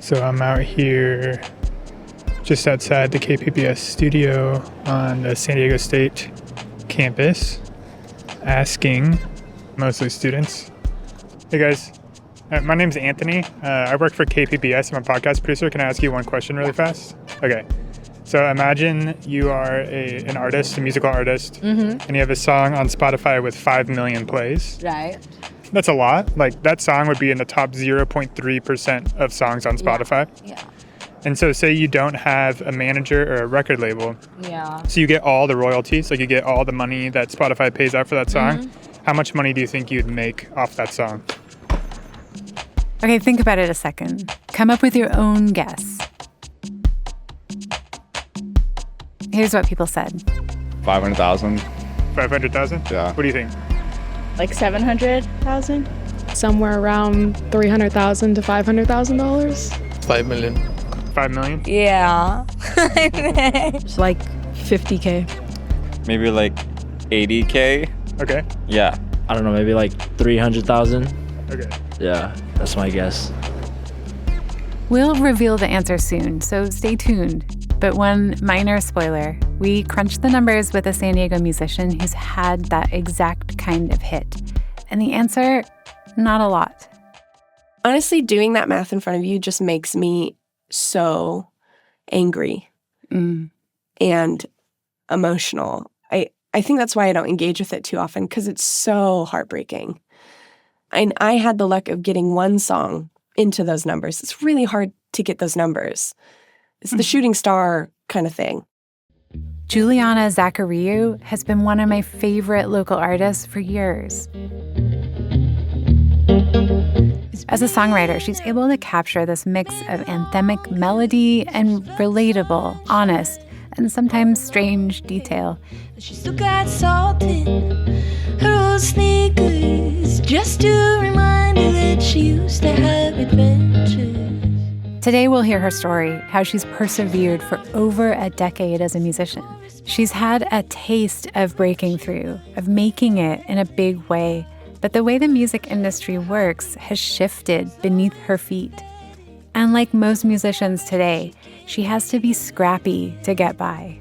So I'm out here just outside the KPBS studio on the San Diego State campus, asking mostly students. Hey guys, my name's Anthony. I work for KPBS. I'm a podcast producer. Can I ask you one question really fast? Okay. So imagine you are an artist, a musical artist, and you have a song on Spotify with 5 million plays. Right. That's a lot. Like, that song would be in the top 0.3% of songs on Spotify. Yeah. And so say you don't have a manager or a record label. Yeah. So you get all the royalties, like you get all the money that Spotify pays out for that song. How much money do you think you'd make off that song? Okay, think about it a second. Come up with your own guess. Here's what people said. 500,000. 500,000? Yeah. What do you think? Like 700,000? Somewhere around $300,000 to $500,000. 5 million. 5 million? Yeah. It's like $50K. Maybe like 80K. Okay. Yeah. I don't know, maybe like 300,000. Okay. Yeah, that's my guess. We'll reveal the answer soon, so stay tuned. But one minor spoiler, we crunched the numbers with a San Diego musician who's had that exact kind of hit. And the answer, not a lot. Honestly, doing that math in front of you just makes me so angry and emotional. I think that's why I don't engage with it too often, because it's so heartbreaking. And I had the luck of getting one song into those numbers. It's really hard to get those numbers. It's the shooting star kind of thing. Julianna Zachariou has been one of my favorite local artists for years. As a songwriter, she's able to capture this mix of anthemic melody and relatable, honest, and sometimes strange detail. She still got salt in her old sneakers, just to remind her that she used to have adventures. Today we'll hear her story, how she's persevered for over a decade as a musician. She's had a taste of breaking through, of making it in a big way, but the way the music industry works has shifted beneath her feet. And like most musicians today, she has to be scrappy to get by.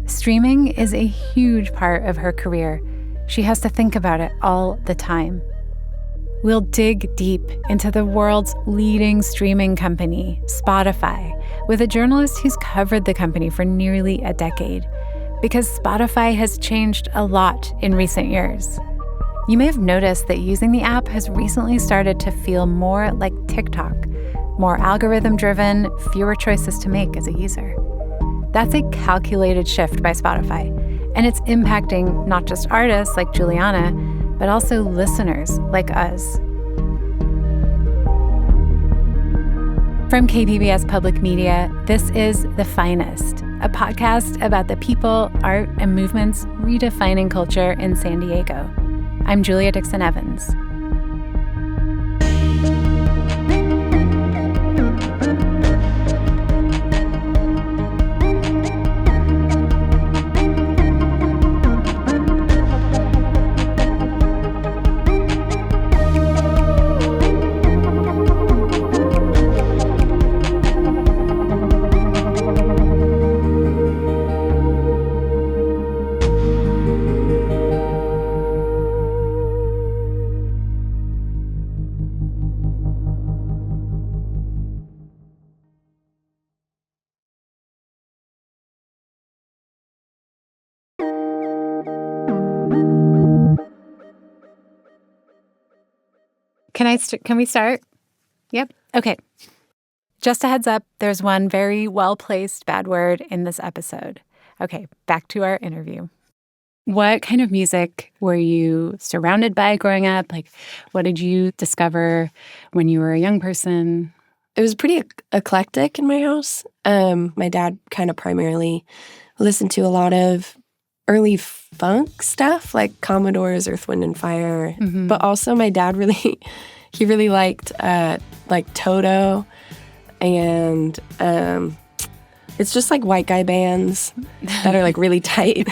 Streaming is a huge part of her career. She has to think about it all the time. We'll dig deep into the world's leading streaming company, Spotify, with a journalist who's covered the company for nearly a decade, because Spotify has changed a lot in recent years. You may have noticed that using the app has recently started to feel more like TikTok, more algorithm-driven, fewer choices to make as a user. That's a calculated shift by Spotify, and it's impacting not just artists like Julianna, but also listeners like us. From KPBS Public Media, this is The Finest, a podcast about the people, art, and movements redefining culture in San Diego. I'm Julia Dixon Evans. Can we start? Yep. Okay. Just a heads up, there's one very well-placed bad word in this episode. Okay, back to our interview. What kind of music were you surrounded by growing up? Like, what did you discover when you were a young person? It was pretty eclectic in my house. My dad kind of primarily listened to a lot of early funk stuff, like Commodores, Earth, Wind, and Fire. Mm-hmm. But also my dad really liked like Toto and It's just like white guy bands that are like really tight,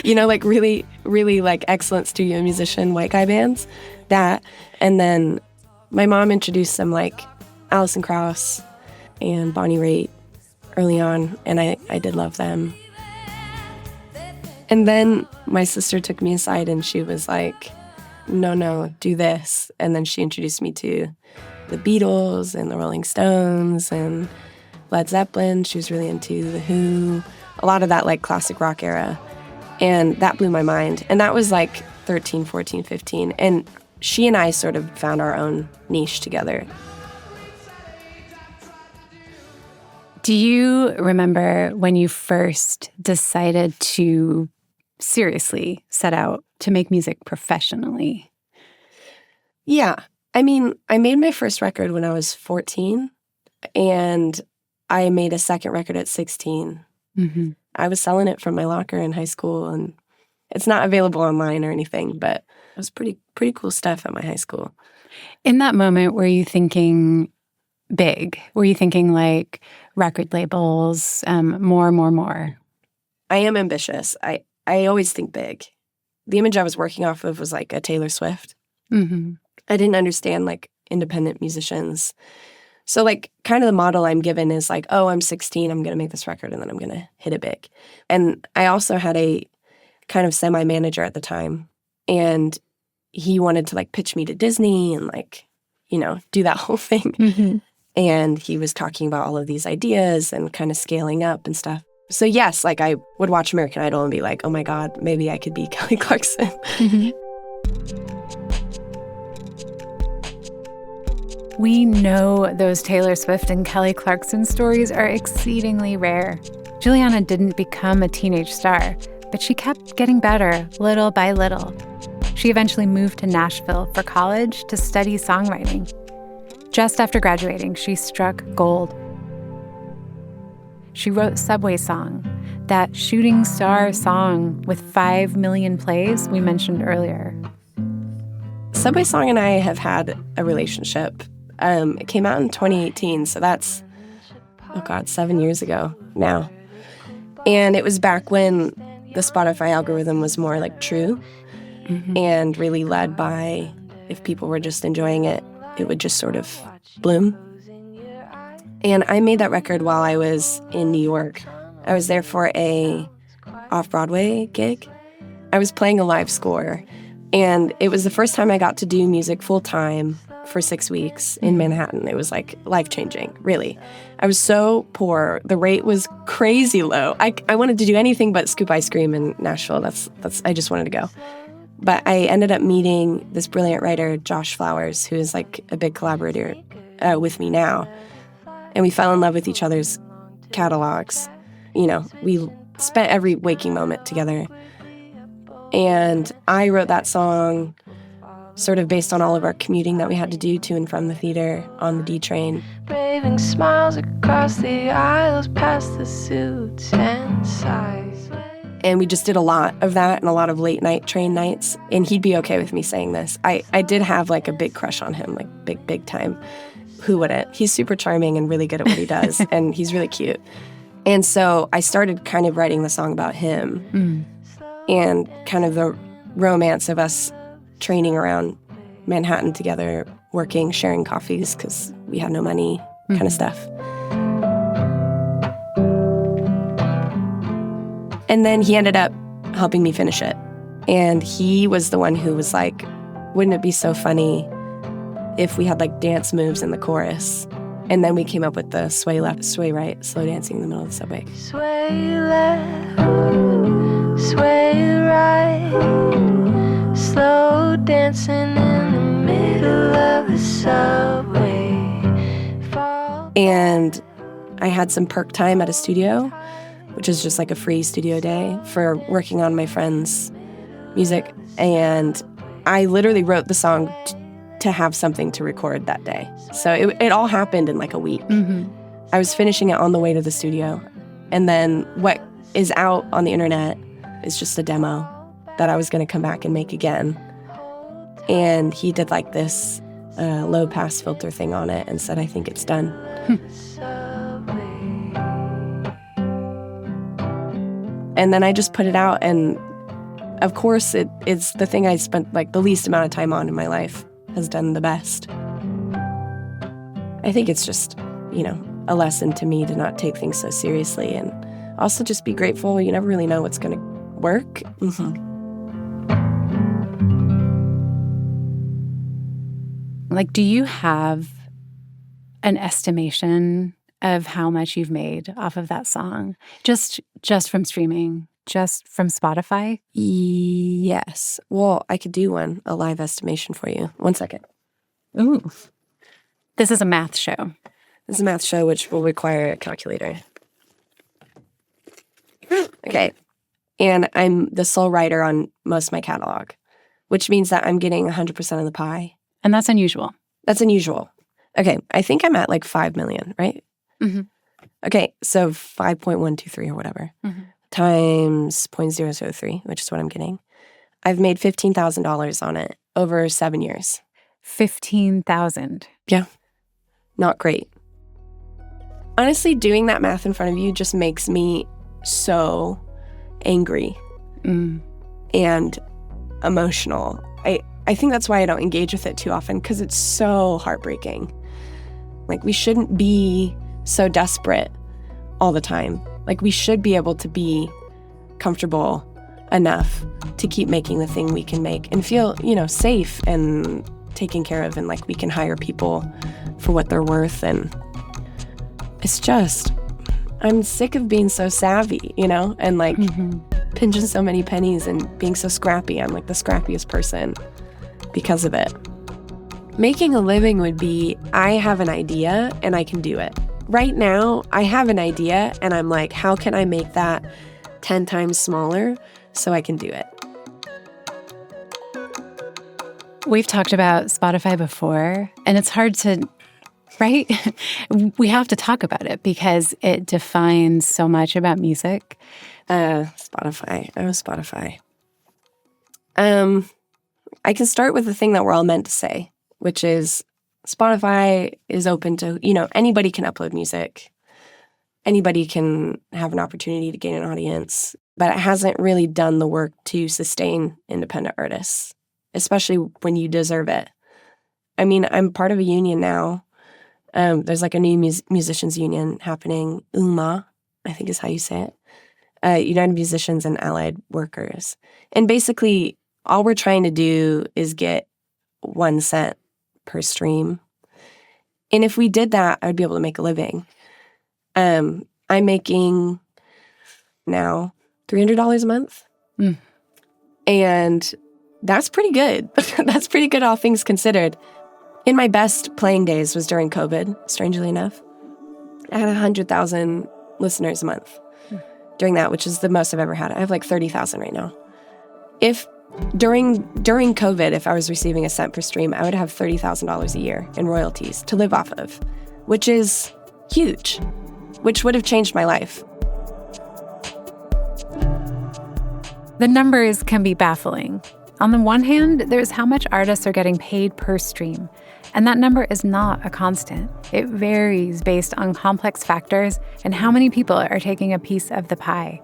like really, really like excellent studio musician white guy bands. That. And then my mom introduced some like Alison Krauss and Bonnie Raitt early on, and I did love them. And then my sister took me aside and she was like, no, do this. And then she introduced me to the Beatles and the Rolling Stones and Led Zeppelin. She was really into The Who, a lot of that like classic rock era. And that blew my mind. And that was like 13, 14, 15. And she and I sort of found our own niche together. Do you remember when you first decided to seriously set out to make music professionally? Yeah. I mean, I made my first record when I was 14, and I made a second record at 16. Mm-hmm. I was selling it from my locker in high school, and it's not available online or anything, but it was pretty cool stuff at my high school. In that moment, were you thinking big? Were you thinking like record labels, more? I am ambitious. I always think big. The image I was working off of was like a Taylor Swift. Mm-hmm. I didn't understand like independent musicians. So like kind of the model I'm given is like, oh, I'm 16, I'm going to make this record and then I'm going to hit it big. And I also had a kind of semi-manager at the time, and he wanted to like pitch me to Disney and like, do that whole thing. Mm-hmm. And he was talking about all of these ideas and kind of scaling up and stuff. So yes, like I would watch American Idol and be like, oh my God, maybe I could be Kelly Clarkson. Mm-hmm. We know those Taylor Swift and Kelly Clarkson stories are exceedingly rare. Julianna didn't become a teenage star, but she kept getting better little by little. She eventually moved to Nashville for college to study songwriting. Just after graduating, she struck gold. She wrote Subway Song, that shooting star song with 5 million plays we mentioned earlier. Subway Song and I have had a relationship. It came out in 2018, so that's, 7 years ago now. And it was back when the Spotify algorithm was more like true, mm-hmm. and really led by if people were just enjoying it, it would just sort of bloom. And I made that record while I was in New York. I was there for a off-Broadway gig. I was playing a live score, and it was the first time I got to do music full-time for 6 weeks in Manhattan. It was like life-changing, really. I was so poor. The rate was crazy low. I wanted to do anything but scoop ice cream in Nashville. That's I just wanted to go. But I ended up meeting this brilliant writer, Josh Flowers, who is like a big collaborator with me now. And we fell in love with each other's catalogs. We spent every waking moment together. And I wrote that song sort of based on all of our commuting that we had to do to and from the theater on the D train. Braving smiles across the aisles past the suits and sighs. And we just did a lot of that and a lot of late night train nights. And he'd be okay with me saying this. I did have like a big crush on him, like big time. Who wouldn't? He's super charming and really good at what he does. And he's really cute. And so I started kind of writing the song about him and kind of the romance of us training around Manhattan together, working, sharing coffees because we had no money, kind of stuff. And then he ended up helping me finish it. And he was the one who was like, wouldn't it be so funny if we had like dance moves in the chorus? And then we came up with the sway left, sway right, slow dancing in the middle of the subway. Sway left, sway right, slow dancing in the middle of the subway. And I had some perk time at a studio, which is just like a free studio day for working on my friend's music. And I literally wrote the song to have something to record that day. So it all happened in like a week. Mm-hmm. I was finishing it on the way to the studio. And then what is out on the internet is just a demo that I was going to come back and make again. And he did like this low pass filter thing on it and said, I think it's done. And then I just put it out, and of course it's the thing I spent like the least amount of time on in my life has done the best. I think it's just, a lesson to me to not take things so seriously and also just be grateful. You never really know what's going to work. Like, do you have an estimation of how much you've made off of that song? Just from streaming, just from Spotify? Yes. Well, I could do a live estimation for you. 1 second. Ooh. This is a math show. This is a math show, which will require a calculator. Okay. And I'm the sole writer on most of my catalog, which means that I'm getting 100% of the pie. And that's unusual. That's unusual. Okay. I think I'm at like 5 million, right? Mm-hmm. Okay. So 5.123 or whatever times 0.003, which is what I'm getting. I've made $15,000 on it over 7 years. 15,000. Yeah. Not great. Honestly, doing that math in front of you just makes me so angry and emotional. I think that's why I don't engage with it too often, because it's so heartbreaking. Like, we shouldn't be so desperate all the time. Like, we should be able to be comfortable enough to keep making the thing we can make and feel, safe and taken care of, and like we can hire people for what they're worth. And it's just, I'm sick of being so savvy, and like pinching so many pennies and being so scrappy. I'm like the scrappiest person because of it. Making a living would be, I have an idea and I can do it. Right now, I have an idea and I'm like, how can I make that 10 times smaller so I can do it? We've talked about Spotify before, and it's hard to, right? We have to talk about it because it defines so much about music. Spotify. I can start with the thing that we're all meant to say, which is Spotify is open to, anybody can upload music. Anybody can have an opportunity to gain an audience, but it hasn't really done the work to sustain independent artists, especially when you deserve it. I mean, I'm part of a union now. There's like a new musicians union happening, UMAW, I think is how you say it. United Musicians and Allied Workers. And basically, all we're trying to do is get 1 cent per stream. And if we did that, I would be able to make a living. I'm making now $300 a month. And that's pretty good. That's pretty good, all things considered. In my best playing days was during COVID, strangely enough. I had 100,000 listeners a month during that, which is the most I've ever had. I have like 30,000 right now. If during COVID, if I was receiving a cent per stream, I would have $30,000 a year in royalties to live off of, which is huge, which would have changed my life. The numbers can be baffling. On the one hand, there's how much artists are getting paid per stream, and that number is not a constant. It varies based on complex factors and how many people are taking a piece of the pie.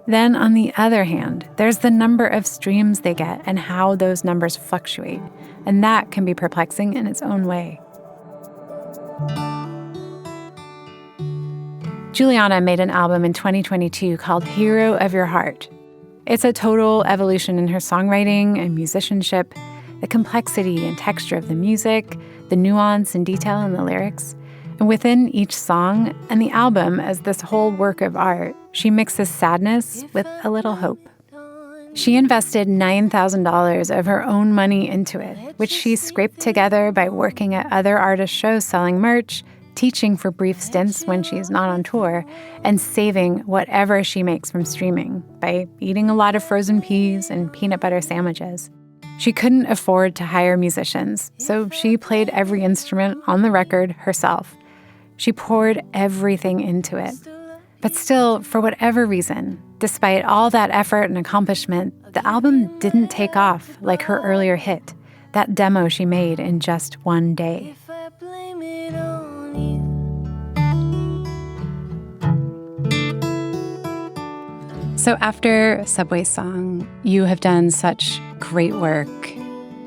Then, on the other hand, there's the number of streams they get and how those numbers fluctuate, and that can be perplexing in its own way. Julianna made an album in 2022 called Hero of Your Heart. It's a total evolution in her songwriting and musicianship, the complexity and texture of the music, the nuance and detail in the lyrics. And within each song and the album as this whole work of art, she mixes sadness with a little hope. She invested $9,000 of her own money into it, which she scraped together by working at other artist shows selling merch, teaching for brief stints when she's not on tour, and saving whatever she makes from streaming by eating a lot of frozen peas and peanut butter sandwiches. She couldn't afford to hire musicians, so she played every instrument on the record herself. She poured everything into it. But still, for whatever reason, despite all that effort and accomplishment, the album didn't take off like her earlier hit, that demo she made in just one day. So after Subway Song, you have done such great work,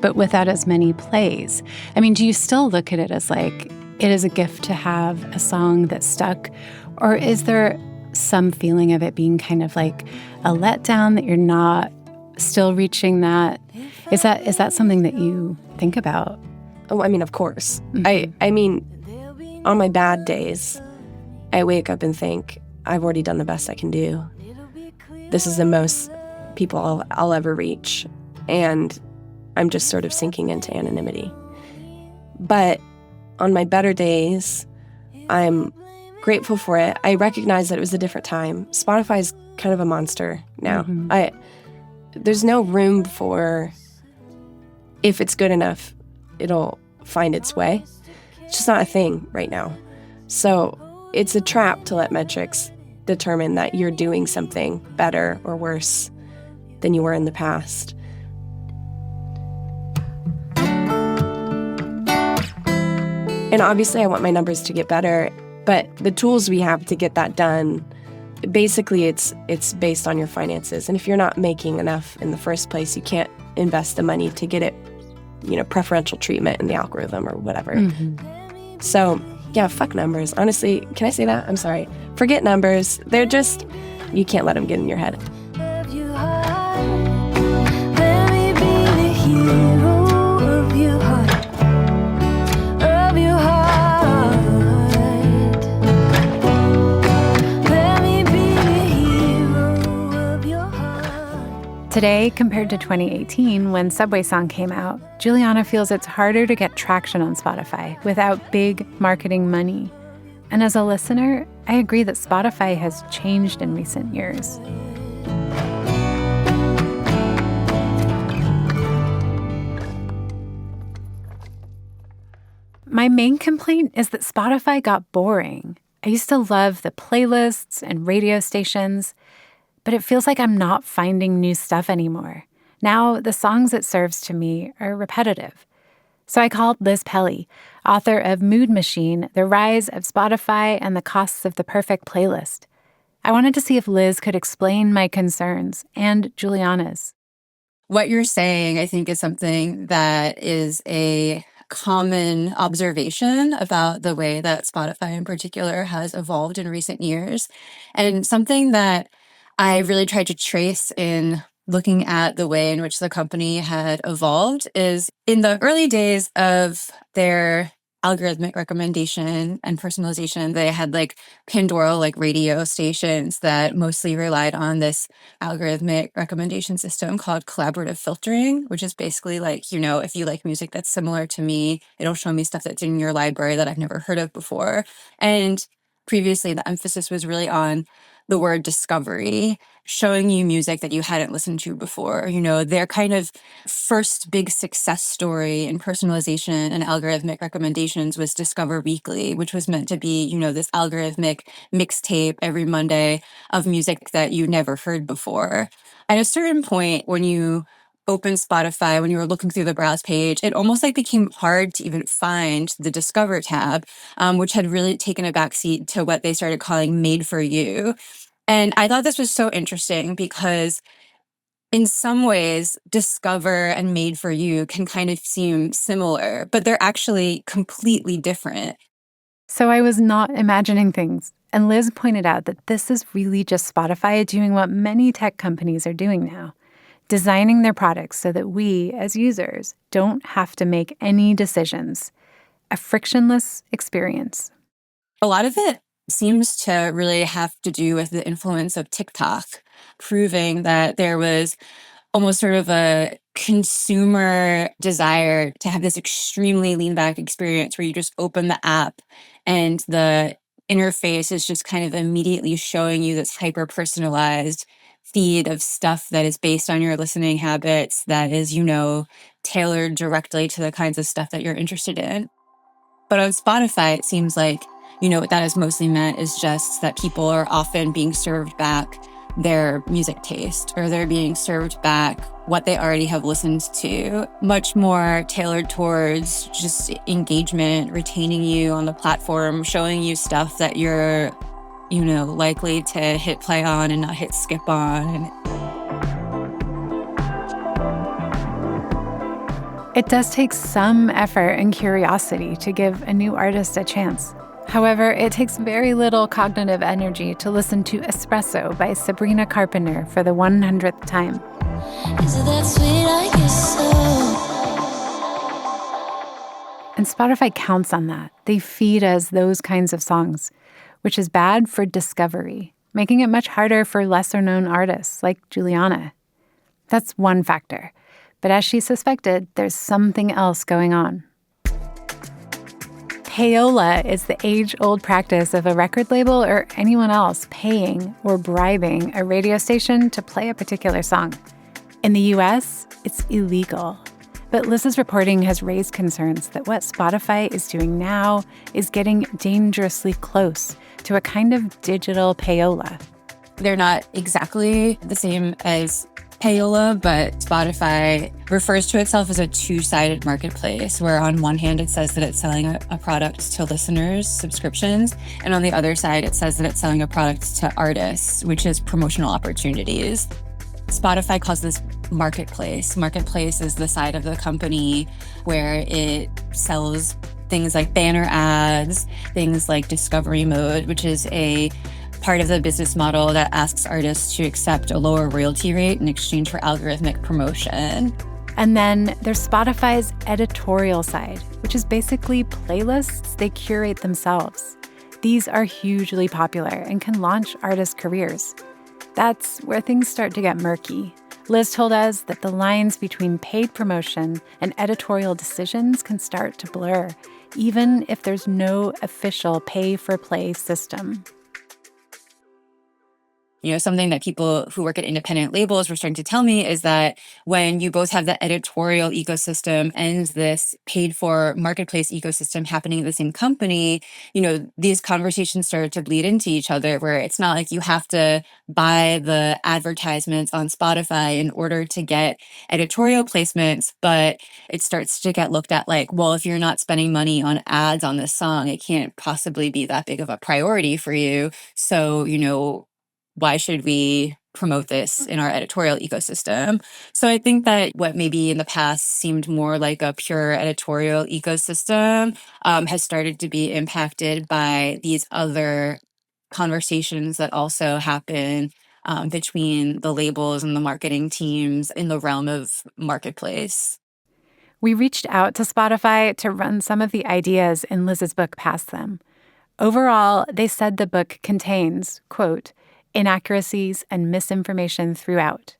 but without as many plays. I mean, do you still look at it as like, it is a gift to have a song that stuck? Or is there some feeling of it being kind of like a letdown that you're not still reaching that? Is that something that you think about? Oh, I mean, of course. I mean, on my bad days, I wake up and think, I've already done the best I can do. This is the most people I'll ever reach. And I'm just sort of sinking into anonymity. But on my better days, I'm grateful for it. I recognize that it was a different time. Spotify's kind of a monster now. There's no room for, if it's good enough, it'll find its way. It's just not a thing right now. So it's a trap to let metrics determine that you're doing something better or worse than you were in the past. And obviously I want my numbers to get better, but the tools we have to get that done, basically it's based on your finances. And if you're not making enough in the first place, you can't invest the money to get it, preferential treatment in the algorithm or whatever. So yeah, fuck numbers. Honestly, can I say that? I'm sorry. Forget numbers. They're just, you can't let them get in your head. Today, compared to 2018, when Subway Song came out, Julianna feels it's harder to get traction on Spotify without big marketing money. And as a listener, I agree that Spotify has changed in recent years. My main complaint is that Spotify got boring. I used to love the playlists and radio stations, but it feels like I'm not finding new stuff anymore. Now, the songs it serves to me are repetitive. So I called Liz Pelly, author of Mood Machine, The Rise of Spotify and the Costs of the Perfect Playlist. I wanted to see if Liz could explain my concerns and Julianna's. What you're saying, I think, is something that is a common observation about the way that Spotify in particular has evolved in recent years, and something that I really tried to trace in looking at the way in which the company had evolved is in the early days of their algorithmic recommendation and personalization, they had Pandora radio stations that mostly relied on this algorithmic recommendation system called collaborative filtering, which is basically if you like music that's similar to me, it'll show me stuff that's in your library that I've never heard of before. And previously, the emphasis was really on the word discovery, showing you music that you hadn't listened to before. Their kind of first big success story in personalization and algorithmic recommendations was Discover Weekly, which was meant to be, this algorithmic mixtape every Monday of music that you never heard before. At a certain point, when you open Spotify, when you were looking through the browse page, it almost became hard to even find the Discover tab, which had really taken a backseat to what they started calling Made for You. And I thought this was so interesting because in some ways, Discover and Made for You can kind of seem similar, but they're actually completely different. So I was not imagining things. And Liz pointed out that this is really just Spotify doing what many tech companies are doing now, designing their products so that we, as users, don't have to make any decisions. A frictionless experience. A lot of it seems to really have to do with the influence of TikTok, proving that there was almost sort of a consumer desire to have this extremely lean back experience where you just open the app and the interface is just kind of immediately showing you this hyper personalized feed of stuff that is based on your listening habits, that is, tailored directly to the kinds of stuff that you're interested in. But on Spotify, it seems like, what that is mostly meant is just that people are often being served back their music taste, or they're being served back what they already have listened to, much more tailored towards just engagement, retaining you on the platform, showing you stuff that you're likely to hit play on and not hit skip on. It does take some effort and curiosity to give a new artist a chance. However, it takes very little cognitive energy to listen to Espresso by Sabrina Carpenter for the 100th time. Is it that sweet? I guess so. And Spotify counts on that. They feed us those kinds of songs, which is bad for discovery, making it much harder for lesser-known artists like Julianna. That's one factor. But as she suspected, there's something else going on. Payola is the age-old practice of a record label or anyone else paying or bribing a radio station to play a particular song. In the US, it's illegal. But Liz's reporting has raised concerns that what Spotify is doing now is getting dangerously close to a kind of digital payola. They're not exactly the same as payola, but Spotify refers to itself as a two-sided marketplace, where on one hand it says that it's selling a product to listeners, subscriptions, and on the other side it says that it's selling a product to artists, which is promotional opportunities. Spotify calls this marketplace. Marketplace is the side of the company where it sells things like banner ads, things like discovery mode, which is a part of the business model that asks artists to accept a lower royalty rate in exchange for algorithmic promotion. And then there's Spotify's editorial side, which is basically playlists they curate themselves. These are hugely popular and can launch artists' careers. That's where things start to get murky. Liz told us that the lines between paid promotion and editorial decisions can start to blur, even if there's no official pay-for-play system. Something that people who work at independent labels were starting to tell me is that when you both have the editorial ecosystem and this paid-for marketplace ecosystem happening at the same company, these conversations start to bleed into each other, where it's not like you have to buy the advertisements on Spotify in order to get editorial placements, but it starts to get looked at like, well, if you're not spending money on ads on this song, it can't possibly be that big of a priority for you. So, why should we promote this in our editorial ecosystem? So I think that what maybe in the past seemed more like a pure editorial ecosystem has started to be impacted by these other conversations that also happen between the labels and the marketing teams in the realm of marketplace. We reached out to Spotify to run some of the ideas in Liz's book past them. Overall, they said the book contains, quote, inaccuracies and misinformation throughout.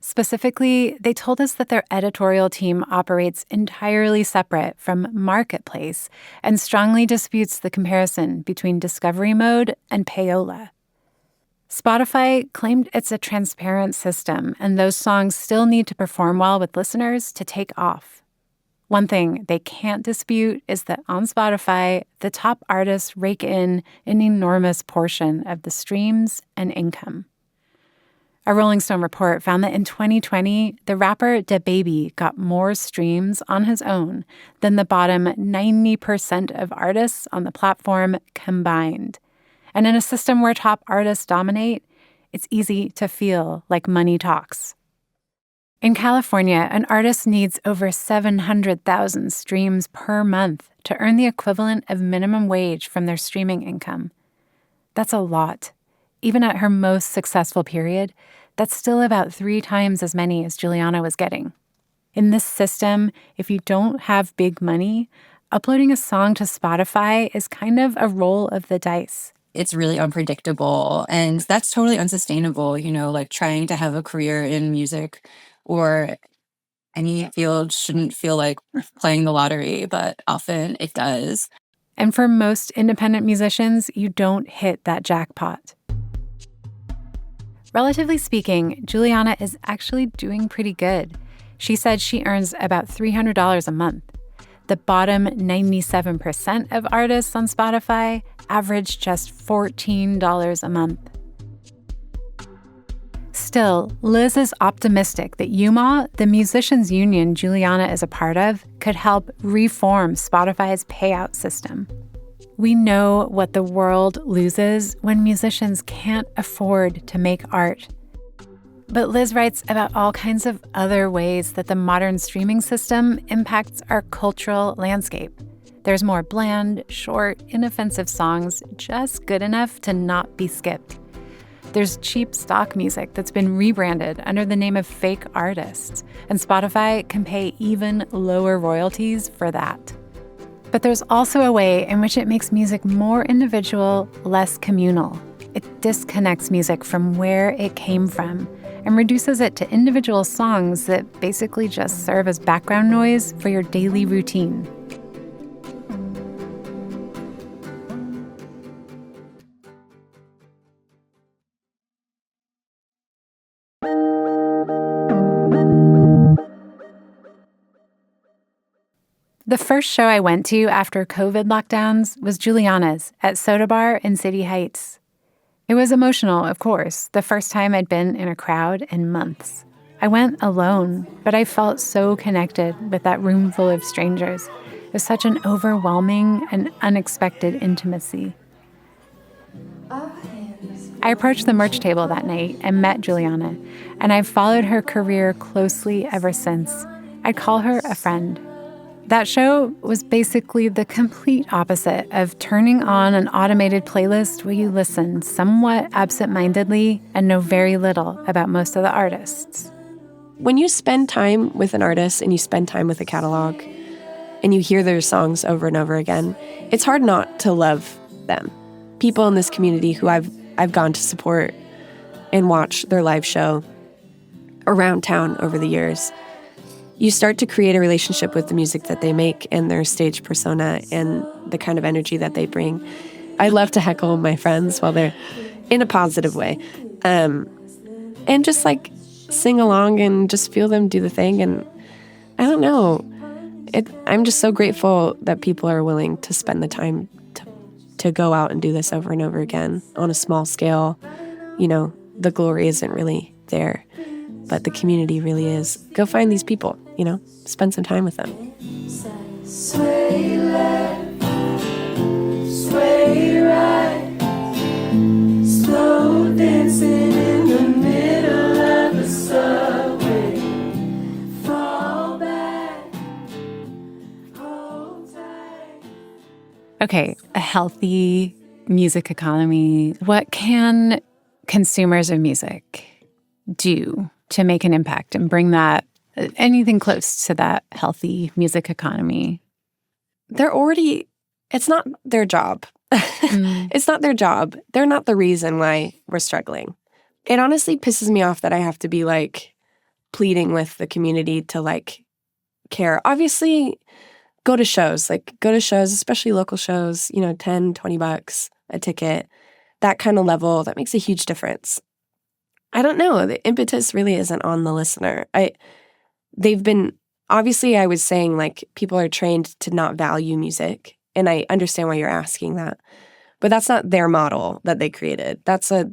Specifically, they told us that their editorial team operates entirely separate from Marketplace and strongly disputes the comparison between discovery mode and payola. Spotify claimed it's a transparent system, and those songs still need to perform well with listeners to take off. One thing they can't dispute is that on Spotify, the top artists rake in an enormous portion of the streams and income. A Rolling Stone report found that in 2020, the rapper DaBaby got more streams on his own than the bottom 90% of artists on the platform combined. And in a system where top artists dominate, it's easy to feel like money talks. In California, an artist needs over 700,000 streams per month to earn the equivalent of minimum wage from their streaming income. That's a lot. Even at her most successful period, that's still about 3 times as many as Julianna was getting. In this system, if you don't have big money, uploading a song to Spotify is kind of a roll of the dice. It's really unpredictable, and that's totally unsustainable, like trying to have a career in music or any field shouldn't feel like playing the lottery, but often it does. And for most independent musicians, you don't hit that jackpot. Relatively speaking, Julianna is actually doing pretty good. She said she earns about $300 a month. The bottom 97% of artists on Spotify average just $14 a month. Still, Liz is optimistic that UMAW, the musicians union Julianna is a part of, could help reform Spotify's payout system. We know what the world loses when musicians can't afford to make art. But Liz writes about all kinds of other ways that the modern streaming system impacts our cultural landscape. There's more bland, short, inoffensive songs, just good enough to not be skipped. There's cheap stock music that's been rebranded under the name of fake artists, and Spotify can pay even lower royalties for that. But there's also a way in which it makes music more individual, less communal. It disconnects music from where it came from and reduces it to individual songs that basically just serve as background noise for your daily routine. The first show I went to after COVID lockdowns was Julianna's at Soda Bar in City Heights. It was emotional, of course, the first time I'd been in a crowd in months. I went alone, but I felt so connected with that room full of strangers. It was such an overwhelming and unexpected intimacy. I approached the merch table that night and met Julianna, and I've followed her career closely ever since. I'd call her a friend. That show was basically the complete opposite of turning on an automated playlist where you listen somewhat absent-mindedly and know very little about most of the artists. When you spend time with an artist and you spend time with a catalog and you hear their songs over and over again, it's hard not to love them. People in this community who I've gone to support and watch their live show around town over the years, you start to create a relationship with the music that they make and their stage persona and the kind of energy that they bring. I love to heckle my friends while they're in a positive way. And just like sing along and just feel them do the thing. And I don't know, I'm just so grateful that people are willing to spend the time to go out and do this over and over again on a small scale. You know, the glory isn't really there, but the community really is. Go find these people, you know, spend some time with them. Sway left, sway right, slow dancing in the middle of the subway, fall back, hold tight. Okay, a healthy music economy. What can consumers of music do to make an impact and bring that, anything close to that healthy music economy? It's not their job. It's not their job. They're not the reason why we're struggling. It honestly pisses me off that I have to be like pleading with the community to like care. Obviously, go to shows, especially local shows, you know, $10, $20 a ticket, that kind of level, that makes a huge difference. I don't know. The impetus really isn't on the listener. I was saying like people are trained to not value music, and I understand why you're asking that. But that's not their model that they created. That's a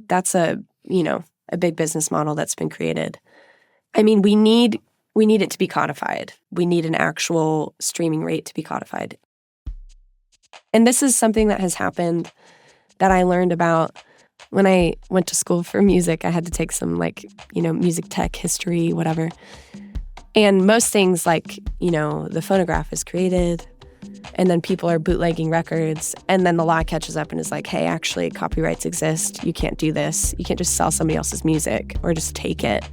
big business model that's been created. I mean, we need it to be codified. We need an actual streaming rate to be codified. And this is something that has happened that I learned about when I went to school for music. I had to take some music tech history, whatever. And most things the phonograph is created and then people are bootlegging records, and then the law catches up and is like, hey, actually copyrights exist. You can't do this. You can't just sell somebody else's music or just take it.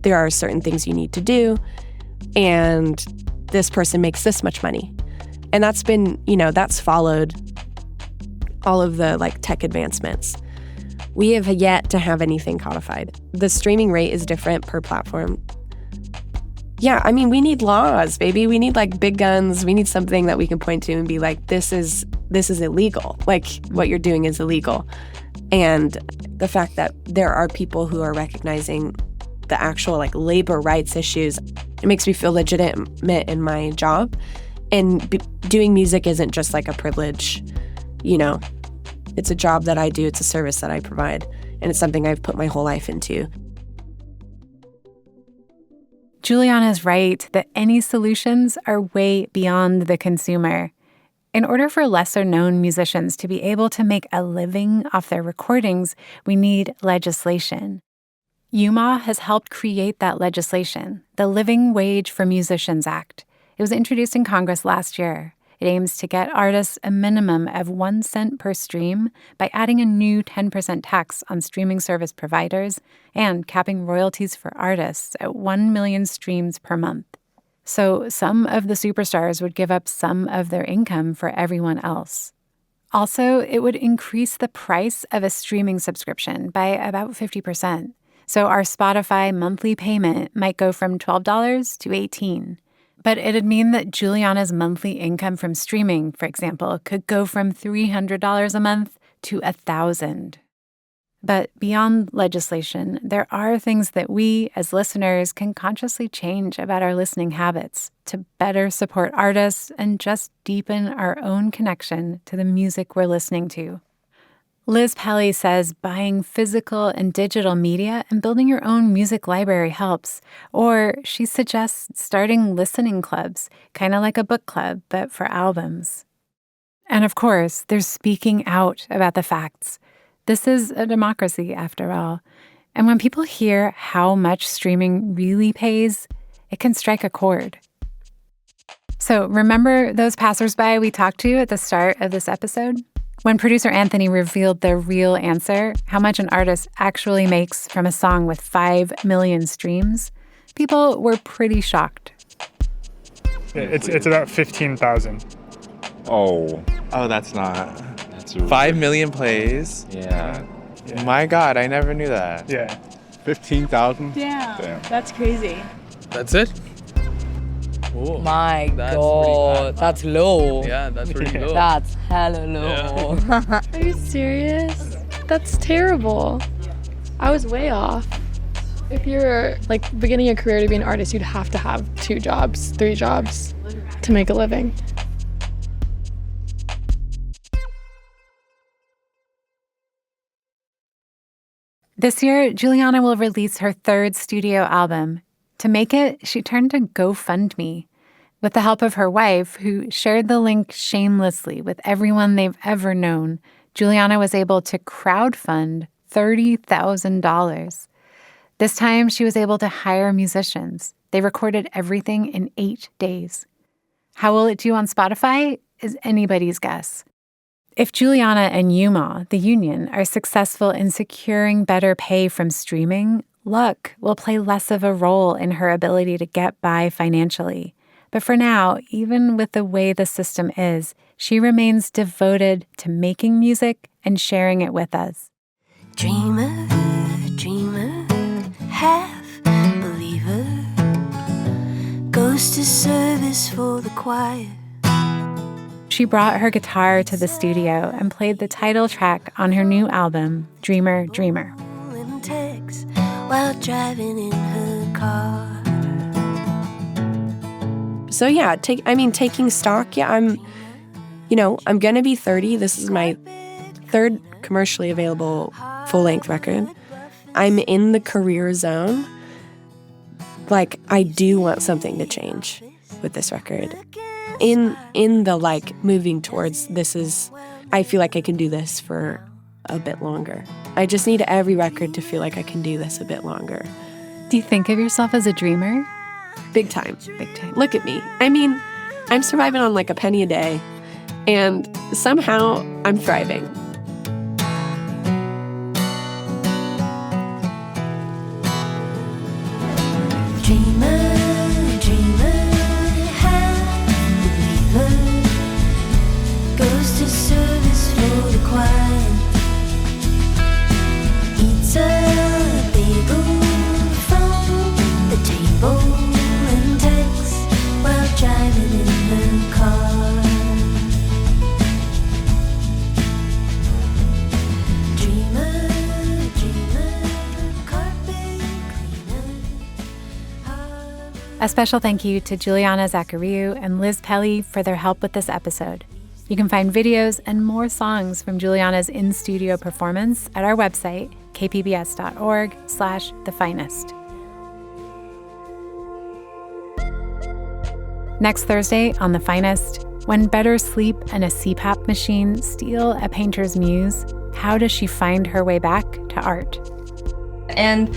There are certain things you need to do, and this person makes this much money. And that's been, that's followed all of the tech advancements. We have yet to have anything codified. The streaming rate is different per platform. Yeah, I mean, we need laws, baby. We need big guns. We need something that we can point to and be like, this is illegal. What you're doing is illegal. And the fact that there are people who are recognizing the actual labor rights issues, it makes me feel legitimate in my job. And doing music isn't just a privilege, It's a job that I do. It's a service that I provide. And it's something I've put my whole life into. Julianna's right that any solutions are way beyond the consumer. In order for lesser-known musicians to be able to make a living off their recordings, we need legislation. UMAW has helped create that legislation, the Living Wage for Musicians Act. It was introduced in Congress last year. It aims to get artists a minimum of 1 cent per stream by adding a new 10% tax on streaming service providers and capping royalties for artists at 1 million streams per month. So some of the superstars would give up some of their income for everyone else. Also, it would increase the price of a streaming subscription by about 50%. So our Spotify monthly payment might go from $12 to $18. But it'd mean that Julianna's monthly income from streaming, for example, could go from $300 a month to $1,000. But beyond legislation, there are things that we, as listeners, can consciously change about our listening habits to better support artists and just deepen our own connection to the music we're listening to. Liz Pelly says buying physical and digital media and building your own music library helps. Or she suggests starting listening clubs, kind of like a book club, but for albums. And of course, there's speaking out about the facts. This is a democracy, after all. And when people hear how much streaming really pays, it can strike a chord. So remember those passersby we talked to at the start of this episode? When producer Anthony revealed the real answer, how much an artist actually makes from a song with 5 million streams, people were pretty shocked. It's about 15,000. Oh, that's not. that's really 5 million plays. Yeah. My God, I never knew that. Yeah. 15,000? Damn, that's crazy. That's it? My God, that's low. Yeah, that's pretty low. That's hella low. Are you serious? That's terrible. I was way off. If you're like beginning a career to be an artist, you'd have to have 2 jobs, 3 jobs to make a living. This year, Julianna will release her 3rd studio album. To make it, she turned to GoFundMe. With the help of her wife, who shared the link shamelessly with everyone they've ever known, Julianna was able to crowdfund $30,000. This time, she was able to hire musicians. They recorded everything in 8 days. How will it do on Spotify is anybody's guess. If Julianna and UMAW, the union, are successful in securing better pay from streaming, luck will play less of a role in her ability to get by financially. But for now, even with the way the system is, she remains devoted to making music and sharing it with us. Dreamer, dreamer, half believer, goes to service for the choir. She brought her guitar to the studio and played the title track on her new album, Dreamer, Dreamer. Text while driving in her car. So yeah, taking stock, I'm going to be 30. This is my 3rd commercially available full-length record. I'm in the career zone. Like, I do want something to change with this record. In the moving towards I feel like I can do this for a bit longer. I just need every record to feel like I can do this a bit longer. Do you think of yourself as a dreamer? Big time. Big time. Look at me. I'm surviving on a penny a day, and somehow I'm thriving. Dreamer, dreamer, half believer, goes to service for the choir. Eats a bagel from the table and texts while driving in her car. Dreamer, dreamer, carpet cleaner. A special thank you to Julianna Zachariou and Liz Pelly for their help with this episode. You can find videos and more songs from Julianna's in-studio performance at our website, kpbs.org/thefinest. Next Thursday on The Finest, When better sleep and a CPAP machine steal a painter's muse, how does she find her way back to art? And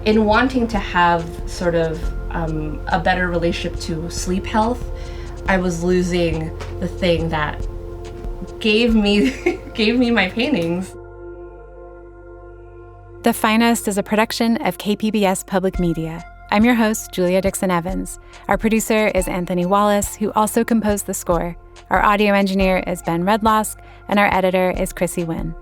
in wanting to have sort of a better relationship to sleep health, I was losing the thing that gave me my paintings. The Finest is a production of KPBS Public Media. I'm your host, Julia Dixon Evans. Our producer is Anthony Wallace, who also composed the score. Our audio engineer is Ben Redlosk, and our editor is Chrissy Wynn.